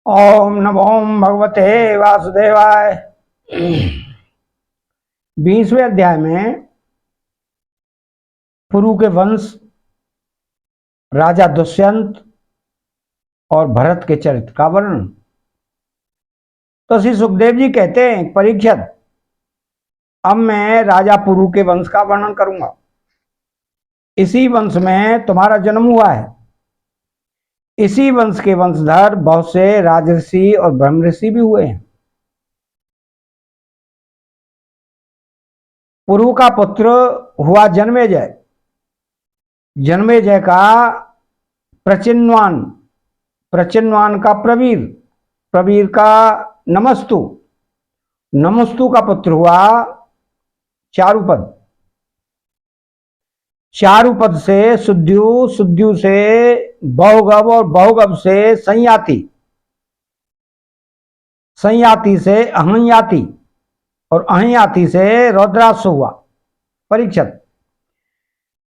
ओम नमो भगवते वासुदेवाय। 20वें अध्याय में पुरु के वंश, राजा दुष्यंत और भरत के चरित्र का वर्णन। तो श्री सुखदेव जी कहते हैं, परीक्षित, अब मैं राजा पुरु के वंश का वर्णन करूंगा। इसी वंश में तुम्हारा जन्म हुआ है। इसी वंश के वंशधर बहुत से राजऋषि और ब्रह्म ऋषि भी हुए हैं। पुरु का पुत्र हुआ जन्मेजय। जन्मेजय का प्रचिन्वान, प्रचिन्वान का प्रवीर, प्रवीर का नमस्तु, नमस्तु का पुत्र हुआ चारुपद। चारुपद से सुद्यु, सुद्यु से बहुगव और बहुगव से संयाति, संयाति से अहंयाति और अहंयाति से रौद्राक्ष हुआ। परीक्षित,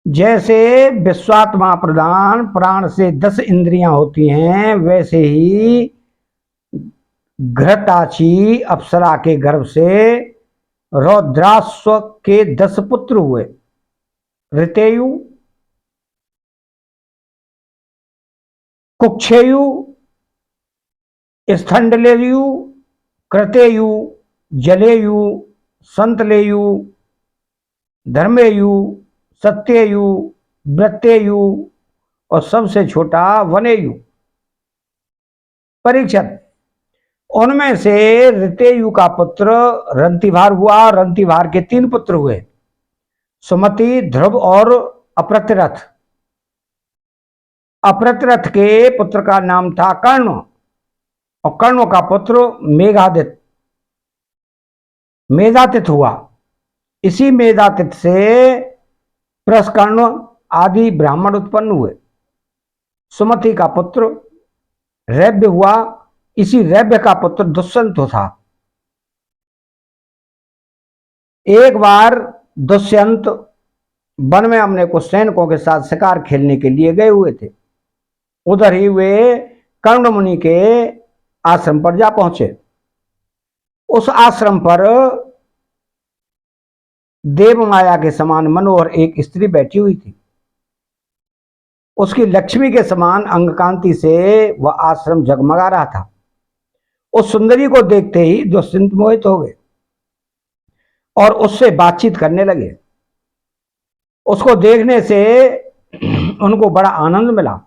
जैसे विश्वात्मा प्रधान प्राण से 10 इंद्रियां होती हैं, वैसे ही घृताची अप्सरा के गर्भ से रौद्राक्ष के 10 पुत्र हुए। ऋतेयु, कुक्षेयु, स्थंडलेयु, कृतेयु, जलेयु, संतलेयु, धर्मेयु, सत्येयु, व्रतेयु और सबसे छोटा वनेयु। परीक्षित, उनमें से ऋतेयु का पुत्र रंतिभार हुआ। रंतिभार के 3 पुत्र हुए, सुमति, ध्रुव और अप्रतिरथ। अप्रतिरथ के पुत्र का नाम था कर्ण और कर्ण का पुत्र मेघादित्य, मेधातिथ हुआ। इसी मेधातिथ से प्रस्कर्ण आदि ब्राह्मण उत्पन्न हुए। सुमति का पुत्र रैव्य हुआ। इसी रैव्य का पुत्र दुष्यंत था। एक बार दुष्यंत वन में अपने कुछ सैनिकों के साथ शिकार खेलने के लिए गए हुए थे। उधर ही वे कर्ण मुनि के आश्रम पर जा पहुंचे। उस आश्रम पर देव माया के समान मनोहर एक स्त्री बैठी हुई थी। उसकी लक्ष्मी के समान अंग कांति से वह आश्रम जगमगा रहा था। उस सुंदरी को देखते ही दुष्यंत मोहित हो गए और उससे बातचीत करने लगे। उसको देखने से उनको बड़ा आनंद मिला।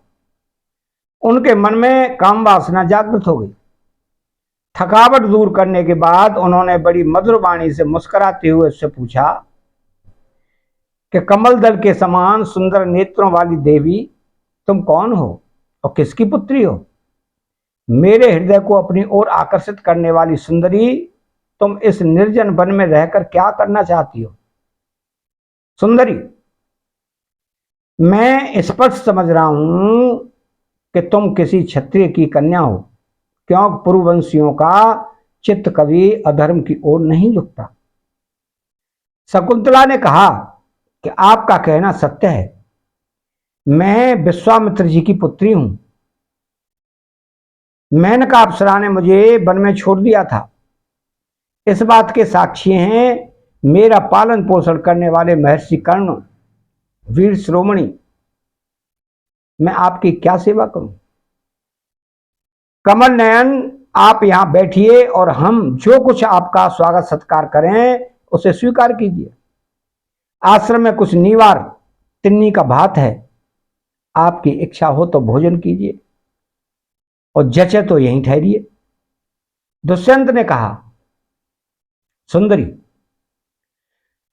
उनके मन में काम वासना जागृत हो गई। थकावट दूर करने के बाद उन्होंने बड़ी मधुर वाणी से मुस्कुराते हुए उससे पूछा कि कमल दल के समान सुंदर नेत्रों वाली देवी, तुम कौन हो और किसकी पुत्री हो? मेरे हृदय को अपनी ओर आकर्षित करने वाली सुंदरी, तुम इस निर्जन वन में रहकर क्या करना चाहती हो? सुंदरी, मैं स्पष्ट समझ रहा हूं कि तुम किसी क्षत्रिय की कन्या हो, क्योंकि पुरुवंशियों का चित्त कभी अधर्म की ओर नहीं झुकता। शकुंतला ने कहा कि आपका कहना सत्य है। मैं विश्वामित्र जी की पुत्री हूं। मेनका अप्सरा ने मुझे वन में छोड़ दिया था। इस बात के साक्षी हैं मेरा पालन पोषण करने वाले महर्षि कर्ण, वीर श्रोमणी। मैं आपकी क्या सेवा करूं? कमल नयन, आप यहां बैठिए और हम जो कुछ आपका स्वागत सत्कार करें उसे स्वीकार कीजिए। आश्रम में कुछ नीवार तिन्नी का भात है। आपकी इच्छा हो तो भोजन कीजिए और जचे तो यहीं ठहरिए। दुष्यंत ने कहा, सुंदरी,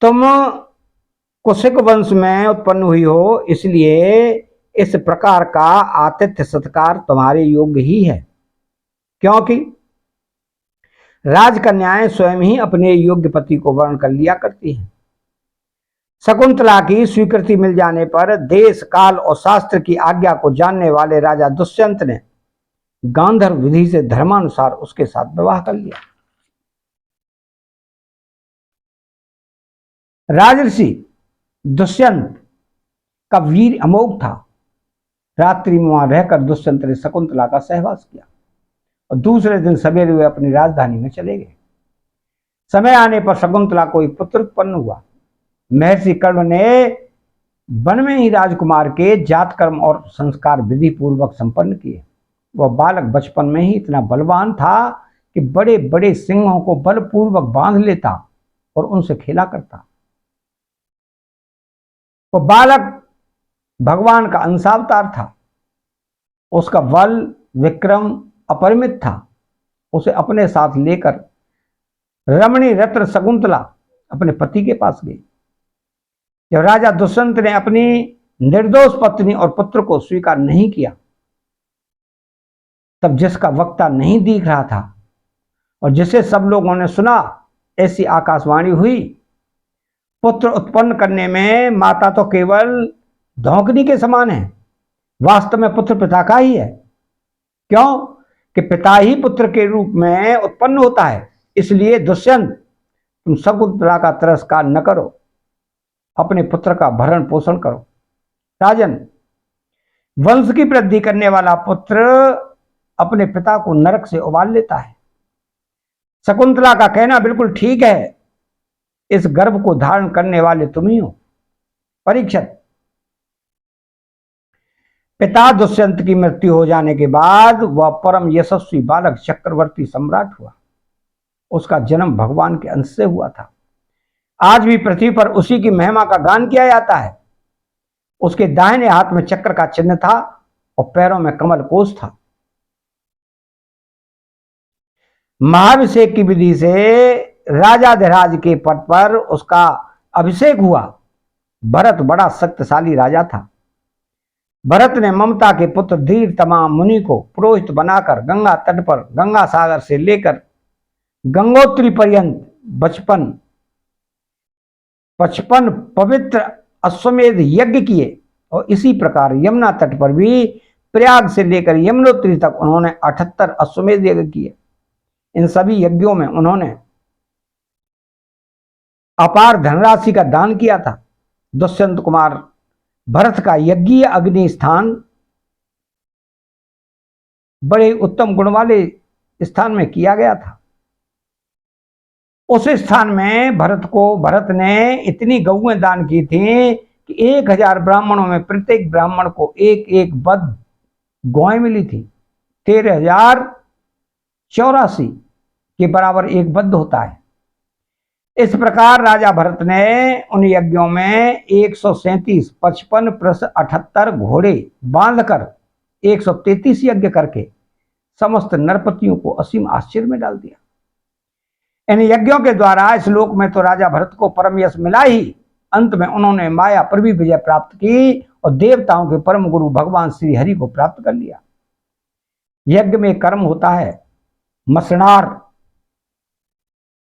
तुम कुशिक वंश में उत्पन्न हुई हो, इसलिए इस प्रकार का आतिथ्य सत्कार तुम्हारे योग्य ही है, क्योंकि राजकन्याएं स्वयं ही अपने योग्य पति को वर्ण कर लिया करती हैं। शकुंतला की स्वीकृति मिल जाने पर देश, काल और शास्त्र की आज्ञा को जानने वाले राजा दुष्यंत ने गांधर्व विधि से धर्मानुसार उसके साथ विवाह कर लिया। राजर्षि दुष्यंत का वीर अमोघ था। रात्रि में वहां रहकर दुष्यंत ने शकुंतला का सहवास किया और दूसरे दिन सवेरे वे अपनी राजधानी में चले गए। समय आने पर शकुंतला को एक पुत्र उत्पन्न हुआ। महर्षि कर्ण ने वन में ही राजकुमार के जात कर्म और संस्कार विधि पूर्वक संपन्न किए। वह बालक बचपन में ही इतना बलवान था कि बड़े बड़े सिंहों को बलपूर्वक बांध लेता और उनसे खेला करता। वह बालक भगवान का अंशावतार था। उसका बल विक्रम अपरिमित था। उसे अपने साथ लेकर रमणी रत्न शकुंतला अपने पति के पास गई। जब राजा दुष्यंत ने अपनी निर्दोष पत्नी और पुत्र को स्वीकार नहीं किया, तब जिसका वक्ता नहीं दिख रहा था और जिसे सब लोगों ने सुना, ऐसी आकाशवाणी हुई, पुत्र उत्पन्न करने में माता तो केवल धौंकनी के समान है, वास्तव में पुत्र पिता का ही है। क्यों कि पिता ही पुत्र के रूप में उत्पन्न होता है। इसलिए दुष्यंत, तुम शकुंतला का तिरस्कार न करो, अपने पुत्र का भरण पोषण करो। राजन, वंश की वृद्धि करने वाला पुत्र अपने पिता को नरक से उबाल लेता है। शकुंतला का कहना बिल्कुल ठीक है। इस गर्भ को धारण करने वाले तुम ही हो। परीक्षित, पिता दुष्यंत की मृत्यु हो जाने के बाद वह परम यशस्वी बालक चक्रवर्ती सम्राट हुआ। उसका जन्म भगवान के अंश से हुआ था। आज भी पृथ्वी पर उसी की महिमा का गान किया जाता है। उसके दाहिने हाथ में चक्र का चिन्ह था और पैरों में कमल कोश था। महाभिषेक की विधि से राजाधिराज के पद पर उसका अभिषेक हुआ। भरत बड़ा शक्तिशाली राजा था। भरत ने ममता के पुत्र धीर तमाम मुनि को पुरोहित बनाकर गंगा तट पर गंगा सागर से लेकर गंगोत्री पर्यंत 55 पवित्र अश्वमेध यज्ञ किए और इसी प्रकार यमुना तट पर भी प्रयाग से लेकर यमुनोत्री तक उन्होंने 78 अश्वमेध यज्ञ किए। इन सभी यज्ञों में उन्होंने अपार धनराशि का दान किया था। दुष्यंत कुमार भरत का यज्ञीय अग्नि स्थान बड़े उत्तम गुण वाले स्थान में किया गया था। उस स्थान में भरत ने इतनी गौएं दान की थी कि 1000 ब्राह्मणों में प्रत्येक ब्राह्मण को एक एक बद्ध गौएं मिली थी। 13,084 के बराबर एक बद्ध होता है। इस प्रकार राजा भरत ने उन यज्ञों में 137 55 + 78 घोड़े बांधकर 133 यज्ञ करके समस्त नरपतियों को असीम आश्चर्य में डाल दिया। इन यज्ञों के द्वारा इस लोक में तो राजा भरत को परम यश मिला ही, अंत में उन्होंने माया पर भी विजय प्राप्त की और देवताओं के परम गुरु भगवान श्री हरि को प्राप्त कर लिया। यज्ञ में कर्म होता है मसनार।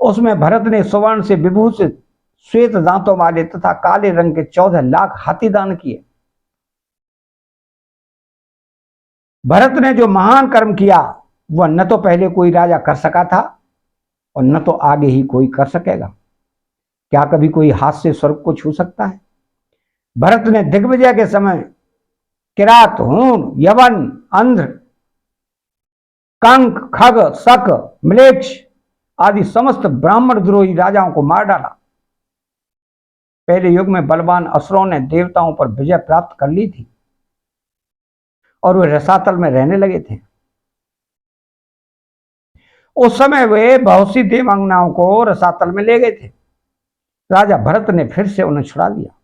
उसमें भरत ने स्वर्ण से विभूषित श्वेत दांतों वाले तथा काले रंग के 14 लाख हाथी दान किए। भरत ने जो महान कर्म किया वह न तो पहले कोई राजा कर सका था और न तो आगे ही कोई कर सकेगा। क्या कभी कोई हाथ से स्वर्ग को छू सकता है? भरत ने दिग्विजय के समय किरात, हूण, यवन, अंध्र, कंक, खग, शक, म्लेच्छ आदि समस्त ब्राह्मण द्रोही राजाओं को मार डाला। पहले युग में बलवान असुरों ने देवताओं पर विजय प्राप्त कर ली थी और वे रसातल में रहने लगे थे। उस समय वे बहुत सी देवांगनाओं को रसातल में ले गए थे। राजा भरत ने फिर से उन्हें छुड़ा लिया।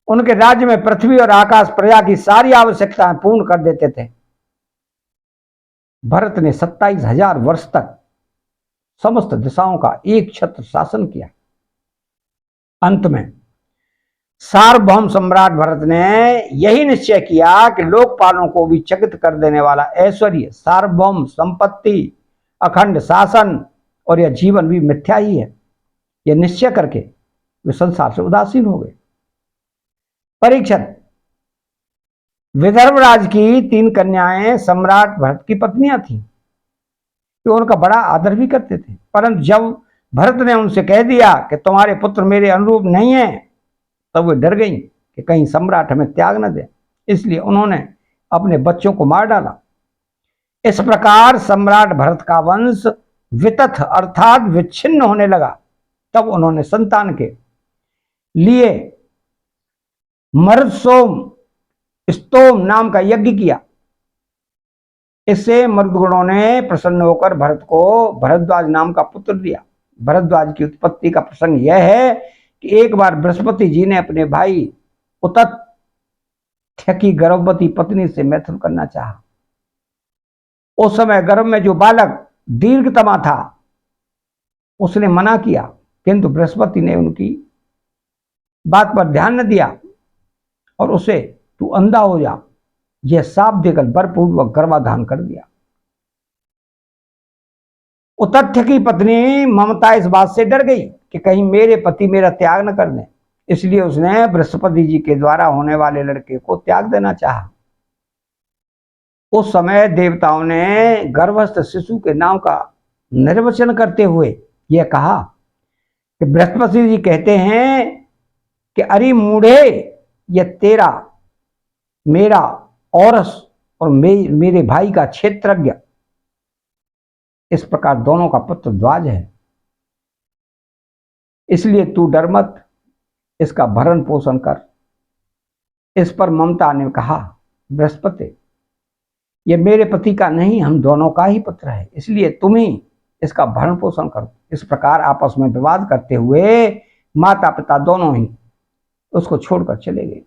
उनके राज्य में पृथ्वी और आकाश प्रजा की सारी आवश्यकताएं पूर्ण कर देते थे। भरत ने 27,000 वर्ष तक समस्त दिशाओं का एक छत्र शासन किया। अंत में सार्वभौम सम्राट भरत ने यही निश्चय किया कि लोकपालों को भी चकित कर देने वाला ऐश्वर्य, सार्वभौम संपत्ति, अखंड शासन और यह जीवन भी मिथ्या ही है। यह निश्चय करके वे संसार से उदासीन हो गए। परीक्षित, विदर्भराज की 3 कन्याएं सम्राट भरत की पत्नियां थीं। वे उनका बड़ा आदर भी करते थे, परंतु जब भरत ने उनसे कह दिया कि तुम्हारे पुत्र मेरे अनुरूप नहीं है, तब वे डर गईं कि कहीं सम्राट हमें त्याग न दे। इसलिए उन्होंने अपने बच्चों को मार डाला। इस प्रकार सम्राट भरत का वंश वितथ अर्थात विच्छिन्न होने लगा। तब उन्होंने संतान के लिए मरुत्सोम स्तोम नाम का यज्ञ किया। इससे मरुदगणों ने प्रसन्न होकर भरत को भरद्वाज नाम का पुत्र दिया। भरद्वाज की उत्पत्ति का प्रसंग यह है कि एक बार बृहस्पति जी ने अपने भाई उतथ्य की गर्भवती पत्नी से मैथुन करना चाहा। उस समय गर्भ में जो बालक दीर्घतमा था उसने मना किया, किंतु बृहस्पति ने उनकी बात पर ध्यान न दिया और उसे तू अंधा हो जा यह शाप देकर बलपूर्वक गर्भाधान कर दिया। उतथ्य की पत्नी ममता इस बात से डर गई कि कहीं मेरे पति मेरा त्याग न कर दें, इसलिए उसने बृहस्पति जी के द्वारा होने वाले लड़के को त्याग देना चाहा। उस समय देवताओं ने गर्भस्थ शिशु के नाम का निर्वचन करते हुए यह कहा कि बृहस्पति जी कहते हैं कि अरे मूढ़े, यह तेरा मेरा औरस और मेरे भाई का क्षेत्रज्ञ, इस प्रकार दोनों का पुत्र ध्वज है, इसलिए तू डर मत, इसका भरण पोषण कर। इस पर ममता ने कहा, बृहस्पति यह मेरे पति का नहीं, हम दोनों का ही पुत्र है, इसलिए तुम ही इसका भरण पोषण करो। इस प्रकार आपस में विवाद करते हुए माता पिता दोनों ही उसको छोड़कर चले गए।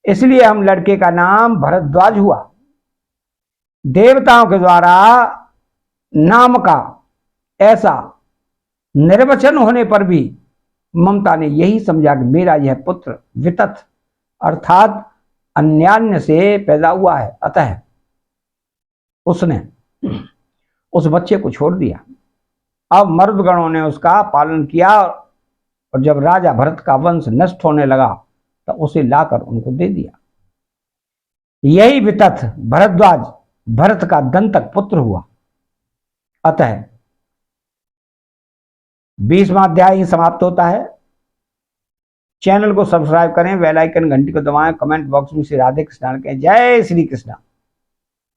इसलिए हम लड़के का नाम भरद्वाज हुआ। देवताओं के द्वारा नाम का ऐसा निर्वचन होने पर भी ममता ने यही समझा कि मेरा यह पुत्र वितथ अर्थात अन्यान्य से पैदा हुआ है, अतः उसने उस बच्चे को छोड़ दिया। अब मर्दगणों ने उसका पालन किया और जब राजा भरत का वंश नष्ट होने लगा तो उसे लाकर उनको दे दिया। यही वितथ भरद्वाज भरत का दंतक पुत्र हुआ। अतः 20वां अध्याय ही समाप्त होता है। चैनल को सब्सक्राइब करें, बेल आइकन घंटी को दबाएं, कमेंट बॉक्स में श्री राधे कृष्ण कहें। जय श्री कृष्ण।